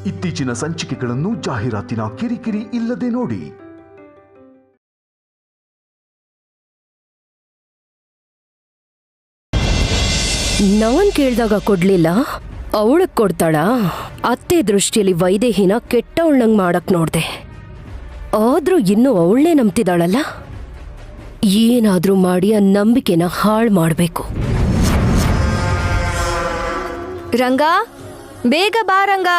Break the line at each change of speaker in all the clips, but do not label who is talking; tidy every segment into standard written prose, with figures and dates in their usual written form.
ಇತ್ತೀಚಿನ ಸಂಚಿಕೆಗಳನ್ನು ಜಾಹೀರಾತಿನ ಕಿರಿಕಿರಿ ಇಲ್ಲದೆ ನೋಡಿ.
ನಾನ್ ಕೇಳ್ದಾಗ ಕೊಡ್ಲಿಲ್ಲ, ಅವಳಕ್ ಕೊಡ್ತಾಳ? ಅತ್ತೆ ದೃಷ್ಟಿಯಲ್ಲಿ ವೈದೇಹಿನ ಕೆಟ್ಟವಳಂಗ್ ಮಾಡಕ್ ನೋಡ್ದೆ. ಆದ್ರೂ ಇನ್ನೂ ಅವಳನ್ನೇ ನಂಬ್ತಿದ್ದಾಳಲ್ಲ. ಏನಾದ್ರೂ ಮಾಡಿ ಆ ನಂಬಿಕೆನ ಹಾಳು ಮಾಡ್ಬೇಕು.
ರಂಗ, ಬೇಗ ಬಾ ರಂಗ.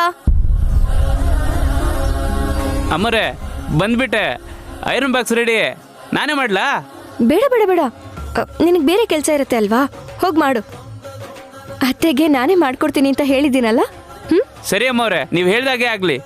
ಅಮ್ಮರೇ ಬಂದ್ಬಿಟ್ಟೆ. ಐರನ್ ಬಾಕ್ಸ್ ರೆಡಿ, ನಾನೇ ಮಾಡ್ಲಾ?
ಬೇಡ ಬೇಡ ಬೇಡ, ನಿನಗೆ ಬೇರೆ ಕೆಲಸ ಇರುತ್ತೆ ಅಲ್ವಾ, ಹೋಗಿ ಮಾಡು. ಅತ್ತೆಗೆ ನಾನೇ ಮಾಡ್ಕೊಡ್ತೀನಿ ಅಂತ ಹೇಳಿದ್ದೀನಲ್ಲ.
ಸರಿ ಅಮ್ಮವ್ರೆ, ನೀವು ಹೇಳ್ದಾಗೆ ಆಗ್ಲಿ.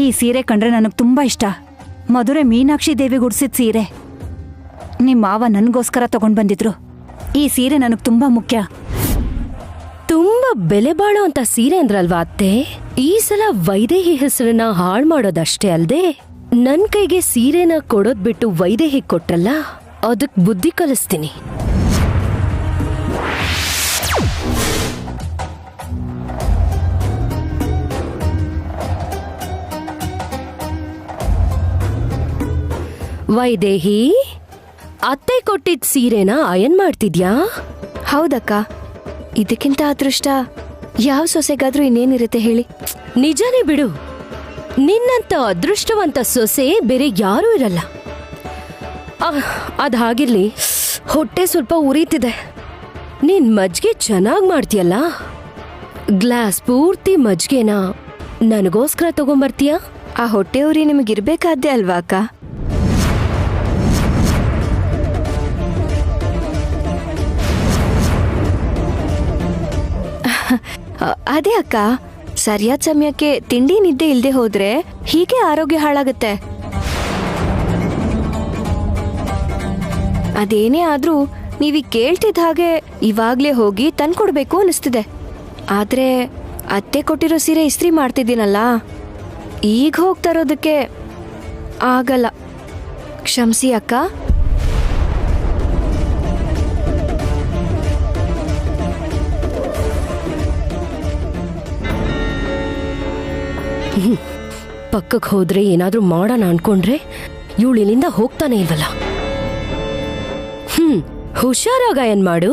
ಈ ಸೀರೆ ಕಂಡ್ರೆ ನನಗೆ ತುಂಬಾ ಇಷ್ಟ. ಮಧುರೆ ಮೀನಾಕ್ಷಿ ದೇವಿ ಗುಡ್ಸಿದ ಸೀರೆ. ನಿಮ್ಮ ಮಾವ ನನಗೋಸ್ಕರ ತಗೊಂಡ್ ಬಂದಿದ್ರು. ಈ ಸೀರೆ ನನಗೆ ತುಂಬಾ ಮುಖ್ಯ.
ತುಂಬಾ ಬೆಲೆ ಬಾಳೋ ಅಂತ ಸೀರೆ ಅಂದ್ರಲ್ವಾ ಅತ್ತೆ? ಈ ಸಲ ವೈದೇಹಿ ಹೆಸರನ್ನ ಹಾಳು ಮಾಡೋದಷ್ಟೇ ಅಲ್ದೆ, ನನ್ ಕೈಗೆ ಸೀರೆನ ಕೊಡೋದ್ ಬಿಟ್ಟು ವೈದೇಹಿ ಕೊಟ್ರಲ್ಲ, ಅದಕ್ ಬುದ್ಧಿ ಕಲಿಸ್ತೀನಿ. ವೈದೇಹಿ, ಅತ್ತೆ ಕೊಟ್ಟಿದ್ ಸೀರೆನ ಅಯನ್ ಮಾಡ್ತಿದ್ಯಾ?
ಹೌದಕ್ಕ, ಇದಕ್ಕಿಂತ ಅದೃಷ್ಟ ಯಾವ ಸೊಸೆಗಾದ್ರೂ ಇನ್ನೇನಿರುತ್ತೆ ಹೇಳಿ.
ನಿಜಾನೇ ಬಿಡು, ನಿನ್ನಂತ ಅದೃಷ್ಟವಂತ ಸೊಸೆ ಬೇರೆ ಯಾರೂ ಇರಲ್ಲ. ಅದ್ ಹಾಗಿರ್ಲಿ, ಹೊಟ್ಟೆ ಸ್ವಲ್ಪ ಉರಿತಿದೆ. ನೀನ್ ಮಜ್ಗೆ ಚೆನ್ನಾಗ್ ಮಾಡ್ತೀಯಲ್ಲ, ಗ್ಲಾಸ್ ಪೂರ್ತಿ ಮಜ್ಗೆನ ನನಗೋಸ್ಕರ ತಗೊಂಬರ್ತೀಯಾ?
ಆ ಹೊಟ್ಟೆ ಉರಿ ನಿಮಗಿರ್ಬೇಕಾದ್ದೆ ಅಲ್ವಾ ಅಕ್ಕ? ಅದೇ ಅಕ್ಕ, ಸರಿಯಾದ ಸಮಯಕ್ಕೆ ತಿಂಡಿ ನಿದ್ದೆ ಇಲ್ದೆ ಹೋದ್ರೆ ಹೀಗೆ ಆರೋಗ್ಯ ಹಾಳಾಗುತ್ತೆ. ಅದೇನೇ ಆದ್ರೂ ನೀವೀಗ ಕೇಳ್ತಿದ್ದ ಹಾಗೆ ಇವಾಗ್ಲೇ ಹೋಗಿ ತಂದ್ಕೊಡ್ಬೇಕು ಅನಿಸ್ತಿದೆ. ಆದ್ರೆ ಅತ್ತೆ ಕೊಟ್ಟಿರೋ ಸೀರೆ ಇಸ್ತ್ರಿ ಮಾಡ್ತಿದ್ದೀನಲ್ಲ, ಈಗ ಹೋಗಿ ತರೋದಕ್ಕೆ ಆಗಲ್ಲ. ಕ್ಷಮಿಸಿ ಅಕ್ಕ.
ಪಕ್ಕಕ್ಕೆ ಹೋದ್ರೆ ಏನಾದ್ರೂ ಮಾಡೋಣ ಅನ್ಕೊಂಡ್ರೆ ಇವಳು ಇಲ್ಲಿಂದ ಹೋಗ್ತಾನೆ ಇಲ್ವಲ್ಲ. ಹುಷಾರಾಗ ಏನ್ ಮಾಡು.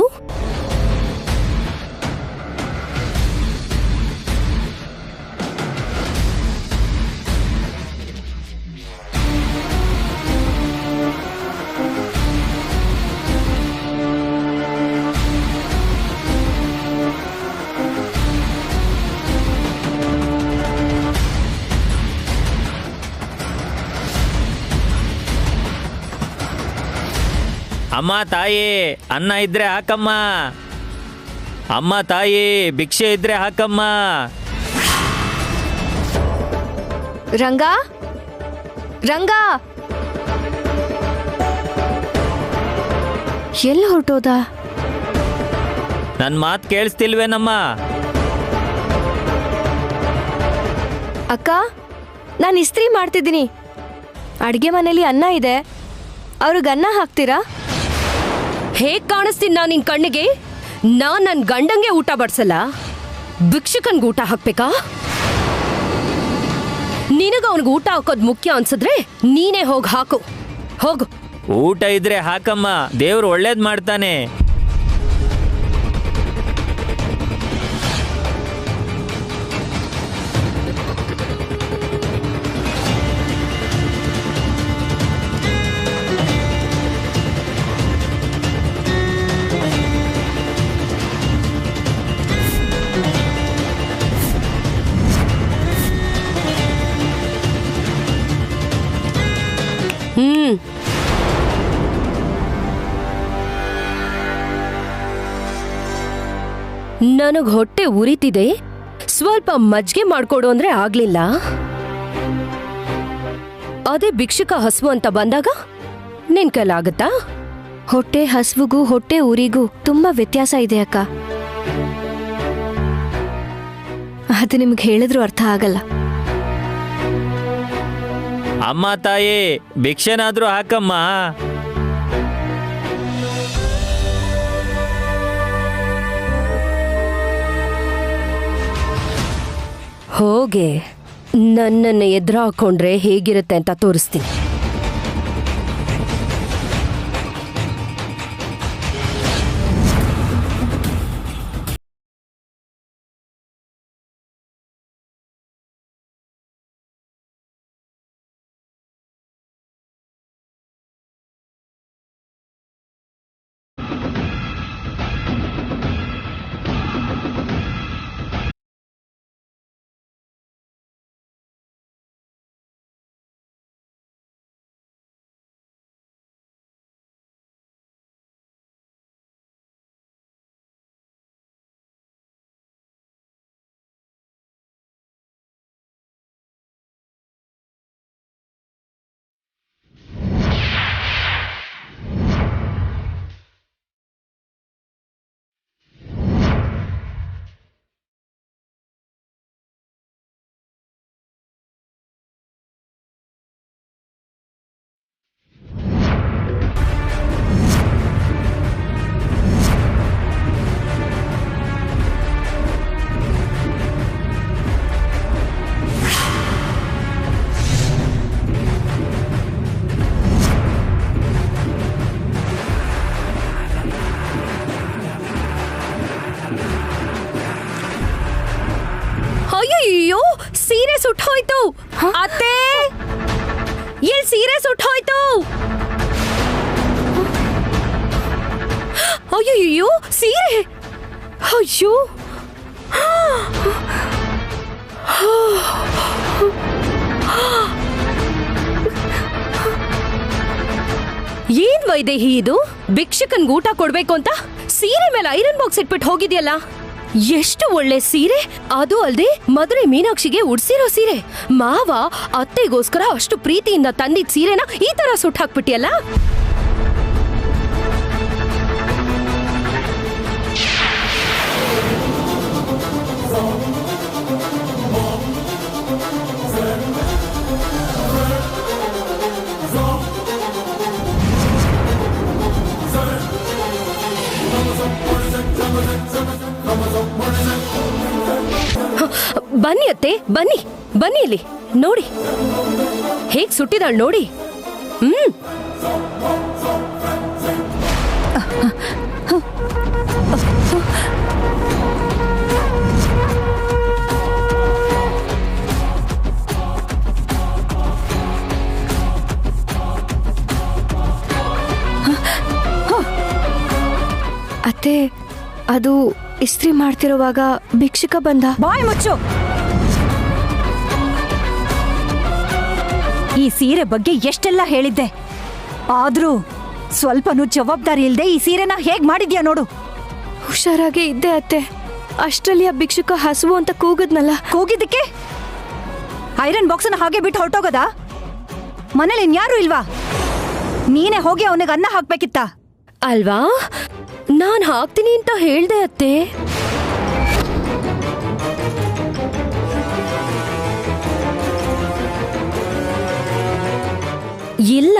ಅಮ್ಮ ತಾಯಿ, ಅನ್ನ ಇದ್ರೆ ಹಾಕಮ್ಮ. ಅಮ್ಮ ತಾಯಿ, ಭಿಕ್ಷೆ ಇದ್ರೆ ಹಾಕಮ್ಮ.
ರಂಗ, ರಂಗ, ಎಲ್ಲ ಹೊರಟೋದ?
ನನ್ನ ಮಾತು ಕೇಳಿಸ್ತಿಲ್ವೇನಮ್ಮ?
ಅಕ್ಕ, ನಾನು ಇಸ್ತ್ರಿ ಮಾಡ್ತಿದ್ದೀನಿ. ಅಡ್ಗೆ ಮನೇಲಿ ಅನ್ನ ಇದೆ, ಅವ್ರಿಗೆ ಅನ್ನ ಹಾಕ್ತೀರಾ?
ಹೇಗ್ ಕಾಣಿಸ್ತೀನಿ ನಾನು ನಿನ್ ಕಣ್ಣಿಗೆ? ನಾನ್ ನನ್ ಗಂಡಂಗೆ ಊಟ ಬಡ್ಸಲ್ಲ, ಭಿಕ್ಷುಕನ್ಗೆ ಊಟ ಹಾಕ್ಬೇಕಾ? ನಿನಗ ಅವನಿಗೆ ಊಟ ಹಾಕೋದ್ ಮುಖ್ಯ ಅನ್ಸಿದ್ರೆ ನೀನೇ ಹೋಗ್ ಹಾಕು. ಹೋಗು.
ಊಟ ಇದ್ರೆ ಹಾಕಮ್ಮ, ದೇವ್ರು ಒಳ್ಳೇದ್ ಮಾಡ್ತಾನೆ.
ನನಗ್ ಹೊಟ್ಟೆ ಉರಿತಿದೆ, ಸ್ವಲ್ಪ ಮಜ್ಜಿಗೆ ಮಾಡ್ಕೊಡು ಅಂದ್ರೆ ಆಗ್ಲಿಲ್ಲ. ಅದೇ ಭಿಕ್ಷುಕ ಹಸುವು ಅಂತ ಬಂದಾಗ ನಿನ್ ಕೈಲಾಗತ್ತಾ?
ಹೊಟ್ಟೆ ಹಸುವಿಗೂ ಹೊಟ್ಟೆ ಉರಿಗೂ ತುಂಬಾ ವ್ಯತ್ಯಾಸ ಇದೆ ಅಕ್ಕ. ಅದು ನಿಮ್ಗೆ ಹೇಳಿದ್ರು ಅರ್ಥ ಆಗಲ್ಲ.
ಅಮ್ಮ ತಾಯಿ ಭಿಕ್ಷೆನಾದ್ರೂ ಹಾಕಮ್ಮ.
ಹೋಗೆ, ನನ್ನನ್ನು ಎದುರು ಹಾಕೊಂಡ್ರೆ ಹೇಗಿರುತ್ತೆ ಅಂತ ತೋರಿಸ್ತೀನಿ. ಅಯ್ಯೋ, ಸೀರೆ ಸುಟ್ಟೋಯ್ತು ಅತ್ತೆ. ಎಲ್ ಸೀರೆ ಸುಟ್ಟೋಯ್ತು? ಅಯ್ಯೋ, ಸೀರೆ! ಅಯ್ಯೋ, ಏನ್ ವೈದೇಹಿ ಇದು? ಭಿಕ್ಷಕನ್ಗೆ ಊಟ ಕೊಡ್ಬೇಕು ಅಂತ ಸೀರೆ ಮೇಲೆ ಐರನ್ ಬಾಕ್ಸ್ ಇಟ್ಬಿಟ್ಟು ಹೋಗಿದ್ಯಲ್ಲ. ಎಷ್ಟು ಒಳ್ಳೆ ಸೀರೆ! ಅದು ಅಲ್ದೆ ಮದುವೆ ಮೀನಾಕ್ಷಿಗೆ ಉಡ್ಸಿರೋ ಸೀರೆ. ಮಾವ ಅತ್ತೆಗೋಸ್ಕರ ಅಷ್ಟು ಪ್ರೀತಿಯಿಂದ ತಂದಿದ್ ಸೀರೆನ ಈ ತರ ಸುಟ್ಟು ಹಾಕ್ಬಿಟ್ಟಿಯಲ್ಲ. ಬನ್ನಿ ಅತ್ತೆ, ಬನ್ನಿ ಬನ್ನಿ, ಇಲ್ಲಿ ನೋಡಿ ಹೇಗ್ ಸುಟ್ಟಿದಾಳ್ ನೋಡಿ.
ಅತ್ತೆ, ಅದು ಇಸ್ತ್ರಿ ಮಾಡ್ತಿರುವಾಗ ಭಿಕ್ಷುಕ ಬಂದ.
ಬಾಯ್ ಮುಚ್ಚು. ಈ ಸೀರೆ ಬಗ್ಗೆ ಎಷ್ಟೆಲ್ಲ ಹೇಳಿದ್ದೆ, ಆದ್ರೂ ಸ್ವಲ್ಪನೂ ಜವಾಬ್ದಾರಿ ಇಲ್ದೆ ಈ ಸೀರೆನ ಹೇಗ್ ಮಾಡಿದ್ಯಾ ನೋಡು.
ಹುಷಾರಾಗೆ ಇದ್ದೆ ಅತ್ತೆ. ಅಷ್ಟರಲ್ಲಿ ಆ ಭಿಕ್ಷುಕ ಹಸುವು ಅಂತ ಕೂಗದ್ನಲ್ಲ.
ಕೂಗಿದ್ದಕ್ಕೆ ಐರನ್ ಬಾಕ್ಸ್ನ ಹಾಗೆ ಬಿಟ್ಟು ಹೊರಟೋಗದ? ಮನೇಲಿ ಇನ್ಯಾರು ಇಲ್ವಾ? ನೀನೇ ಹೋಗಿ ಅವನಿಗೆ ಅನ್ನ ಹಾಕ್ಬೇಕಿತ್ತ
ಅಲ್ವಾ? ನಾನ್ ಹಾಕ್ತೀನಿ ಅಂತ ಹೇಳ್ದೆ ಅತ್ತೆ. ಇಲ್ಲ,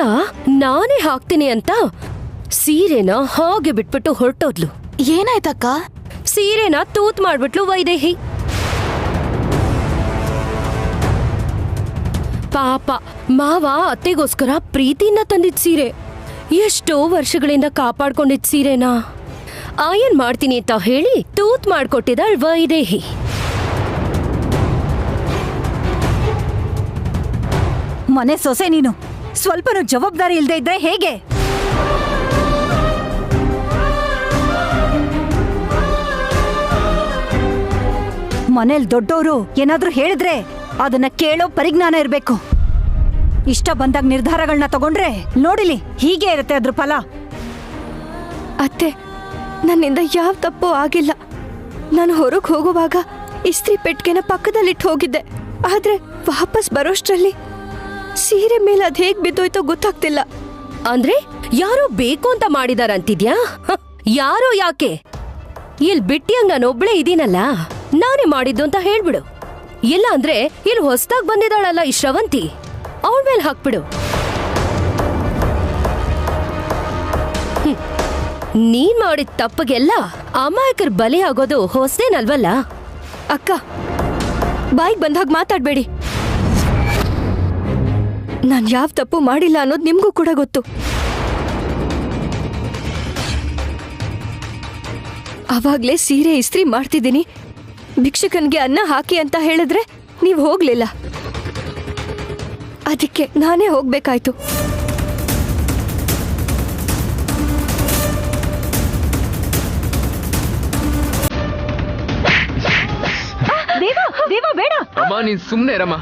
ನಾನೇ ಹಾಕ್ತೀನಿ ಅಂತ ಸೀರೆನ ಹಾಗೆ ಬಿಟ್ಬಿಟ್ಟು ಹೊರಟೋದ್ಲು.
ಏನಾಯ್ತಕ್ಕ?
ಸೀರೆನ ತೂತ್ ಮಾಡ್ಬಿಟ್ಲು ವೈದೇಹಿ. ಪಾಪ, ಮಾವ ಅತ್ತೆಗೋಸ್ಕರ ಪ್ರೀತಿಯಿಂದ ತಂದಿದ್ ಸೀರೆ, ಎಷ್ಟೋ ವರ್ಷಗಳಿಂದ ಕಾಪಾಡ್ಕೊಂಡಿದ್ ಸೀರೆನಾ ಆಯನ್ ಮಾಡ್ತೀನಿ ಅಂತ ಹೇಳಿ ತೂತ್ ಮಾಡ್ಕೊಟ್ಟಿದ್ದಾಳ್ ವೈದೇಹಿ.
ಮನೆ ಸೊಸೆ ನೀನು, ಸ್ವಲ್ಪನೂ ಜವಾಬ್ದಾರಿ ಇಲ್ದೇ ಇದ್ರೆ ಹೇಗೆ? ಮನೇಲಿ ದೊಡ್ಡವರು ಏನಾದ್ರೂ ಹೇಳಿದ್ರೆ ಅದನ್ನ ಕೇಳೋ ಪರಿಜ್ಞಾನ ಇರ್ಬೇಕು. ಇಷ್ಟ ಬಂದಾಗ ನಿರ್ಧಾರಗಳನ್ನ ತಗೊಂಡ್ರೆ ನೋಡಿಲಿ ಹೀಗೆ ಇರುತ್ತೆ ಅದ್ರ ಫಲ.
ಅತ್ತೆ, ನನ್ನಿಂದ ಯಾವ ತಪ್ಪು ಆಗಿಲ್ಲ. ನಾನು ಹೊರಗೆ ಹೋಗುವಾಗ ಇಸ್ತ್ರಿ ಪೆಟ್ಟಿಗೆನ ಪಕ್ಕದಲ್ಲಿಟ್ಟು ಹೋಗಿದ್ದೆ. ಆದ್ರೆ ವಾಪಸ್ ಬರೋಷ್ಟ್ರಲ್ಲಿ ಸೀರೆ ಮೇಲೆ ಅದ್ ಹೇಗ್ ಬಿದ್ದೋಯ್ತೋ ಗೊತ್ತಾಗ್ತಿಲ್ಲ.
ಅಂದ್ರೆ ಯಾರೋ ಬೇಕು ಅಂತ ಮಾಡಿದಾರಂತಿದ್ಯಾ? ಯಾರೋ ಯಾಕೆ? ಇಲ್ ಬಿಟ್ಟಿಯಂಗ್ ನಾನು ಒಬ್ಳೇ ಇದೀನಲ್ಲ, ನಾನೇ ಮಾಡಿದ್ದು ಅಂತ ಹೇಳ್ಬಿಡು. ಇಲ್ಲ ಅಂದ್ರೆ ಇಲ್ಲಿ ಹೊಸ್ದಾಗ್ ಬಂದಿದ್ದಾಳಲ್ಲ ಈ ಶ್ರವಂತಿ, ಅವಳ ಮೇಲೆ ಹಾಕ್ಬಿಡು. ನೀನ್ ಮಾಡಿದ ತಪ್ಪಗೆಲ್ಲ ಅಮಾಯಕರ ಬಲಿ ಆಗೋದು ಹೊಸದೇನಲ್ವಲ್ಲ?
ಅಕ್ಕ, ಬಾಯಿಗೆ ಬಂದಾಗ ಮಾತಾಡ್ಬೇಡಿ. ನಾನ್ ಯಾವ ತಪ್ಪು ಮಾಡಿಲ್ಲ ಅನ್ನೋದು ನಿಮ್ಗೂ ಕೂಡ ಗೊತ್ತು. ಅವಾಗ್ಲೇ ಸೀರೆ ಇಸ್ತ್ರಿ ಮಾಡ್ತಿದ್ದೀನಿ, ಭಿಕ್ಷುಕನ್ಗೆ ಅನ್ನ ಹಾಕಿ ಅಂತ ಹೇಳಿದ್ರೆ ನೀವ್ ಹೋಗ್ಲಿಲ್ಲ. ಅದಕ್ಕೆ ನಾನೇ ಹೋಗ್ಬೇಕಾಯ್ತು.
ದೇವ ಬೇಡ.
ಅಮ್ಮ ನೀನ್ ಸುಮ್ನೆ ರಮ್ಮ.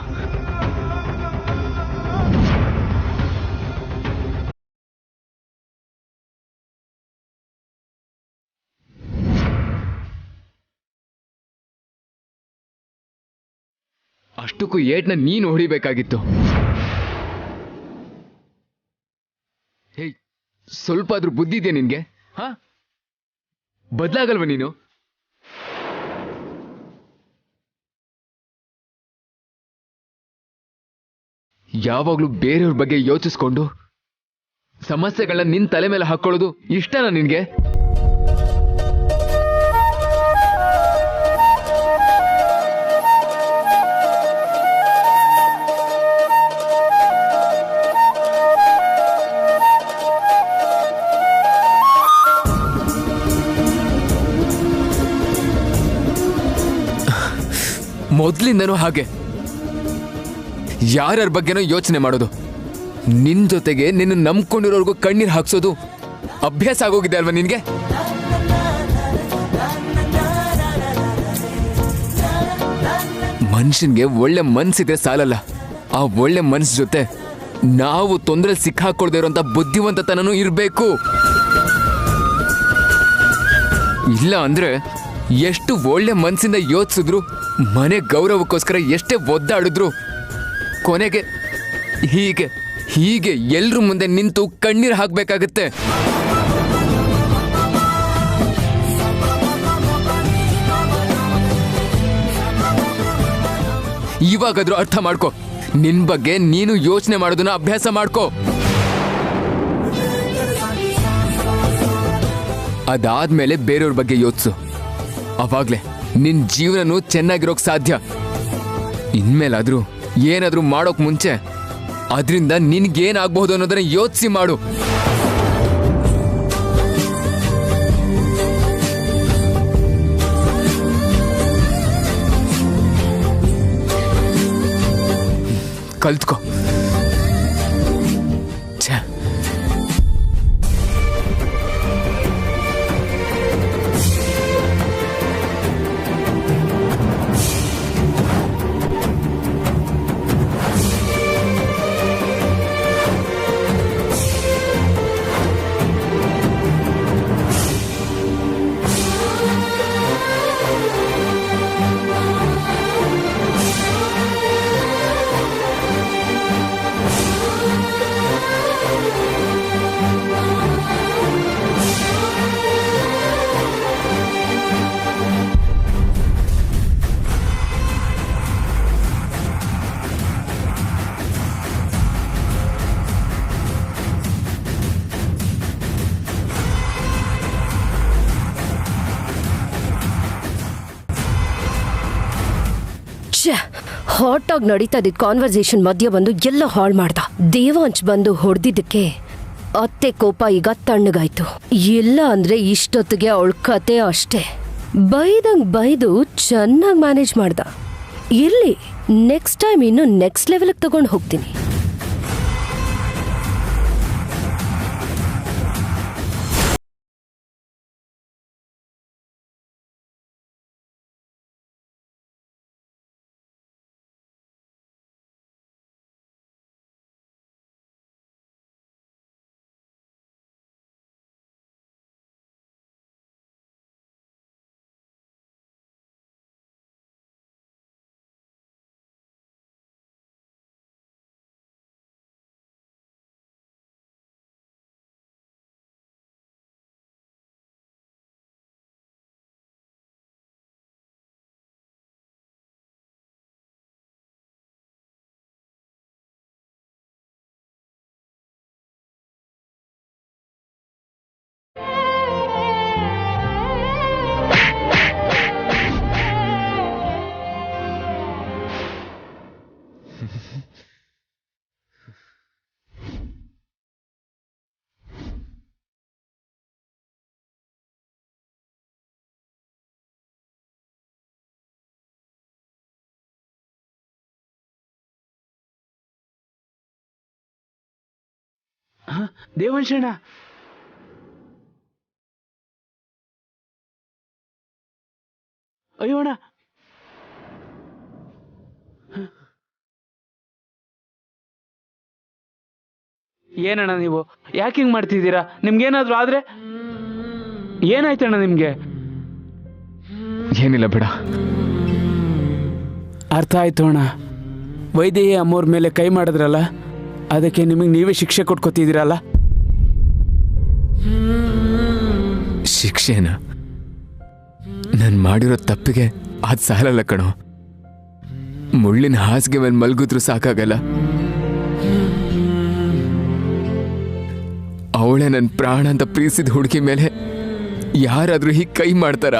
ಅಷ್ಟಕ್ಕೂ ಏಟ್ನ ನೀನು ಹೊಡಿಬೇಕಾಗಿತ್ತು. ಹೇ, ಸ್ವಲ್ಪ ಆದ್ರೂ ಬುದ್ಧಿ ಇದೆಯಾ ನಿನ್ಗೆ? ಹಾ, ಬದ್ಲಾಗಲ್ವ ನೀನು? ಯಾವಾಗ್ಲೂ ಬೇರೆಯವ್ರ ಬಗ್ಗೆ ಯೋಚಿಸ್ಕೊಂಡು ಸಮಸ್ಯೆಗಳನ್ನ ನಿನ್ ತಲೆ ಮೇಲೆ ಹಾಕೊಳ್ಳೋದು ಇಷ್ಟನಾ ನಿನ್ಗೆ? ಮೊದ್ಲಿಂದನೂ ಹಾಗೆ ಯಾರ್ಯಾರ ಬಗ್ಗೆನೋ ಯೋಚನೆ ಮಾಡೋದು, ನಿನ್ ಜೊತೆಗೆ ನಿನ್ನ ನಂಬ್ಕೊಂಡಿರೋರ್ಗೂ ಕಣ್ಣೀರ್ ಹಾಕ್ಸೋದು ಅಭ್ಯಾಸ ಆಗೋಗಿದೆ ಅಲ್ವಾ ನಿನ್ಗೆ? ಮನುಷ್ಯನ್ಗೆ ಒಳ್ಳೆ ಮನ್ಸಿದ್ರೆ ಸಾಲಲ್ಲ, ಆ ಒಳ್ಳೆ ಮನ್ಸ್ ಜೊತೆ ನಾವು ತೊಂದರೆ ಸಿಕ್ಕಾಕೊಳ್ದೇ ಇರೋಂಥ ಬುದ್ಧಿವಂತತನೂ ಇರಬೇಕು. ಇಲ್ಲ ಅಂದ್ರೆ ಎಷ್ಟು ಒಳ್ಳೆ ಮನ್ಸಿಂದ ಯೋಚಿಸಿದ್ರು, ಮನೆ ಗೌರವಕ್ಕೋಸ್ಕರ ಎಷ್ಟೇ ಒದ್ದಾಡಿದ್ರು, ಕೊನೆಗೆ ಹೀಗೆ ಹೀಗೆ ಎಲ್ರ ಮುಂದೆ ನಿಂತು ಕಣ್ಣೀರು ಹಾಕ್ಬೇಕಾಗತ್ತೆ. ಇವಾಗಾದ್ರೂ ಅರ್ಥ ಮಾಡ್ಕೋ, ನಿನ್ ಬಗ್ಗೆ ನೀನು ಯೋಚನೆ ಮಾಡೋದನ್ನ ಅಭ್ಯಾಸ ಮಾಡ್ಕೋ. ಅದಾದ್ಮೇಲೆ ಬೇರೆಯವ್ರ ಬಗ್ಗೆ ಯೋಚಿಸು, ಅವಾಗ್ಲೇ ನಿನ್ ಜೀವನನೂ ಚೆನ್ನಾಗಿರೋಕ್ ಸಾಧ್ಯ. ಇನ್ಮೇಲಾದ್ರೂ ಏನಾದ್ರೂ ಮಾಡೋಕ್ ಮುಂಚೆ ಅದರಿಂದ ನಿನ್ಗೇನಾಗಬಹುದು ಅನ್ನೋದನ್ನ ಯೋಚಿಸಿ ಮಾಡು. ಕಲ್ತ್ಕೋ. ಛೆ.
ಹಾಟ್ ಆಗಿ ನಡೀತಾ ಇದ್ದ ಕಾನ್ವರ್ಸೇಷನ್ ಮಧ್ಯ ಬಂದು ಎಲ್ಲ ಹಾಳು ಮಾಡ್ದ. ದೇವಾಂಶ್ ಬಂದು ಹೊಡೆದಿದ್ದಕ್ಕೆ ಅತ್ತೆ ಕೋಪ ಈಗ ತಣ್ಣಗಾಯ್ತು. ಇಲ್ಲ ಅಂದ್ರೆ ಇಷ್ಟೊತ್ತಿಗೆ ಅವಳ ಕತೆ ಅಷ್ಟೇ. ಬೈದಂಗ್ ಬೈದು ಚೆನ್ನಾಗಿ ಮ್ಯಾನೇಜ್ ಮಾಡ್ದ. ಇರ್ಲಿ, ನೆಕ್ಸ್ಟ್ ಟೈಮ್ ಇನ್ನು ನೆಕ್ಸ್ಟ್ ಲೆವೆಲ್ಗೆ ತಗೊಂಡು ಹೋಗ್ತೀನಿ.
ದೇವಂಶಣ್ಣ, ಅಯ್ಯೋಣ, ಏನಣ್ಣ ನೀವು ಯಾಕೆ ಹಿಂಗ್ ಮಾಡ್ತಿದ್ದೀರಾ? ನಿಮ್ಗೇನಾದ್ರೂ ಆದ್ರೆ ಏನಾಯ್ತಣ್ಣ ನಿಮ್ಗೆ?
ಏನಿಲ್ಲ ಬೇಡ.
ಅರ್ಥ ಆಯ್ತು ಅಣ್ಣ. ವೈದೇಹಿ ಅಮ್ಮವ್ರ ಮೇಲೆ ಕೈ ಮಾಡಿದ್ರಲ್ಲ, ಅದಕ್ಕೆ ನಿಮಗೆ ನೀವೇ ಶಿಕ್ಷೆ ಕೊಟ್ಕೋತಿದ್ದೀರಲ್ಲ.
ಶಿಕ್ಷೆನ? ನಾನು ಮಾಡಿರೋ ತಪ್ಪಿಗೆ ಅದು ಸಾಲಲ್ಲ ಕಣೋ. ಮುಳ್ಳಿನ ಹಾಸಿಗೆ ಮೇಲೆ ಮಲ್ಗಿದ್ರು ಸಾಕಾಗಲ್ಲ. ಅವಳೇ ನನ್ನ ಪ್ರಾಣ ಅಂತ ಪ್ರೀತಿಸಿದ ಹುಡುಗಿ ಮೇಲೆ ಯಾರಾದ್ರೂ ಹೀಗೆ ಕೈ ಮಾಡ್ತಾರ?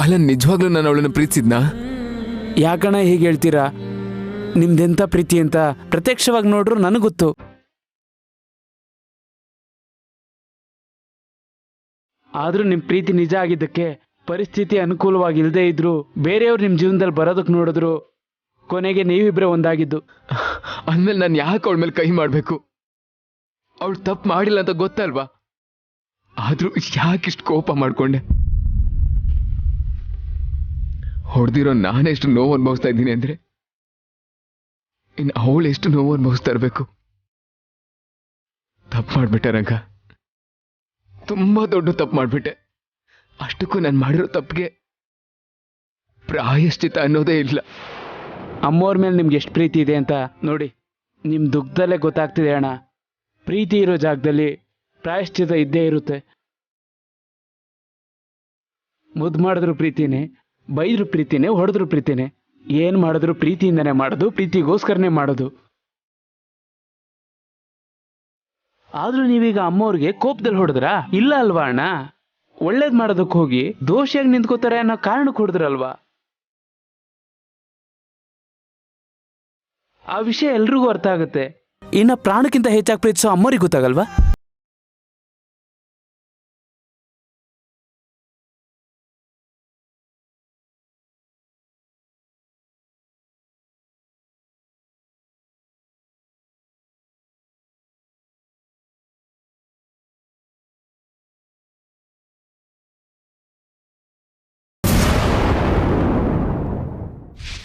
ಅಲ್ಲ, ನಿಜವಾಗ್ಲೂ ನಾನು ಅವಳನ್ನು ಪ್ರೀತಿಸಿದ್ನಾ?
ಯಾಕಣ್ಣ ಹೀಗೆ ಹೇಳ್ತೀರಾ? ನಿಮ್ದೆಂಥ ಪ್ರೀತಿ ಅಂತ ಪ್ರತ್ಯಕ್ಷವಾಗಿ ನೋಡ್ರು ನನಗೆ ಗೊತ್ತು. ಆದ್ರೂ ನಿಮ್ಮ ಪ್ರೀತಿ ನಿಜ ಆಗಿದ್ದಕ್ಕೆ ಪರಿಸ್ಥಿತಿ ಅನುಕೂಲವಾಗಿಲ್ಲದೆ ಇದ್ರು ಬೇರೆಯವ್ರು ನಿಮ್ಮ ಜೀವನದಲ್ಲಿ ಬರೋದಕ್ಕೆ ನೋಡಿದ್ರು ಕೊನೆಗೆ ನೀವಿಬ್ರೆ ಒಂದಾಗಿದ್ದು.
ಅಂದ್ಮೇಲೆ ನಾನು ಯಾಕೆ ಅವಳ ಮೇಲೆ ಕೈ ಮಾಡಬೇಕು? ಅವಳು ತಪ್ಪು ಮಾಡಿಲ್ಲ ಅಂತ ಗೊತ್ತಲ್ವಾ? ಆದ್ರೂ ಯಾಕಿಷ್ಟು ಕೋಪ ಮಾಡ್ಕೊಂಡೆ? ಹೊಡೆದಿರೋ ನಾನೆಷ್ಟು ನೋವು ಅನುಭವಿಸ್ತಾ ಇದ್ದೀನಿ ಅಂದ್ರೆ ಇನ್ನು ಅವಳು ಎಷ್ಟು ನೋವು ಅನುಭವಿಸ್ತಾ ಇರಬೇಕು. ತಪ್ಪು ಮಾಡ್ಬಿಟ್ಟೆ ರಂಗ, ತುಂಬಾ ದೊಡ್ಡ ತಪ್ಪು ಮಾಡ್ಬಿಟ್ಟೆ. ಅಷ್ಟಕ್ಕೂ ನಾನು ಮಾಡಿರೋ ತಪ್ಪಿಗೆ ಪ್ರಾಯಶ್ಚಿತ ಅನ್ನೋದೇ ಇಲ್ಲ.
ಅಮ್ಮವ್ರ ಮೇಲೆ ನಿಮ್ಗೆ ಎಷ್ಟು ಪ್ರೀತಿ ಇದೆ ಅಂತ ನೋಡಿ, ನಿಮ್ಮ ದುಃಖದಲ್ಲೇ ಗೊತ್ತಾಗ್ತಿದೆ ಅಣ್ಣ. ಪ್ರೀತಿ ಇರೋ ಜಾಗದಲ್ಲಿ ಪ್ರಾಯಶ್ಚಿತ ಇದ್ದೇ ಇರುತ್ತೆ. ಮುದ್ದು ಮಾಡಿದ್ರು ಪ್ರೀತಿನೇ, ಬೈದ್ರು ಪ್ರೀತಿನೇ, ಹೊಡೆದ್ರು ಪ್ರೀತಿನೇ. ಏನು ಮಾಡಿದ್ರು ಪ್ರೀತಿಯಿಂದನೇ ಮಾಡೋದು, ಪ್ರೀತಿಗೋಸ್ಕರನೇ ಮಾಡೋದು. ಆದ್ರೂ ನೀವೀಗ ಅಮ್ಮವ್ರಿಗೆ ಕೋಪದಲ್ಲಿ ಹೊಡೆದ್ರಾ? ಇಲ್ಲ ಅಲ್ವಾ ಅಣ್ಣ? ಒಳ್ಳೇದ್ ಮಾಡೋದಕ್ಕೆ ಹೋಗಿ ದೋಷಿಯಾಗಿ ನಿಂತ್ಕೋತಾರೆ ಅನ್ನೋ ಕಾರಣಕ್ಕೆ ಹೊಡೆದ್ರಲ್ವಾ? ಆ ವಿಷಯ ಎಲ್ರಿಗೂ ಅರ್ಥ ಆಗುತ್ತೆ. ಇನ್ನ ಪ್ರಾಣಕ್ಕಿಂತ ಹೆಚ್ಚಾಗಿ ಪ್ರೀತಿಸೋ ಅಮ್ಮವ್ರಿಗೆ ಗೊತ್ತಾಗಲ್ವಾ?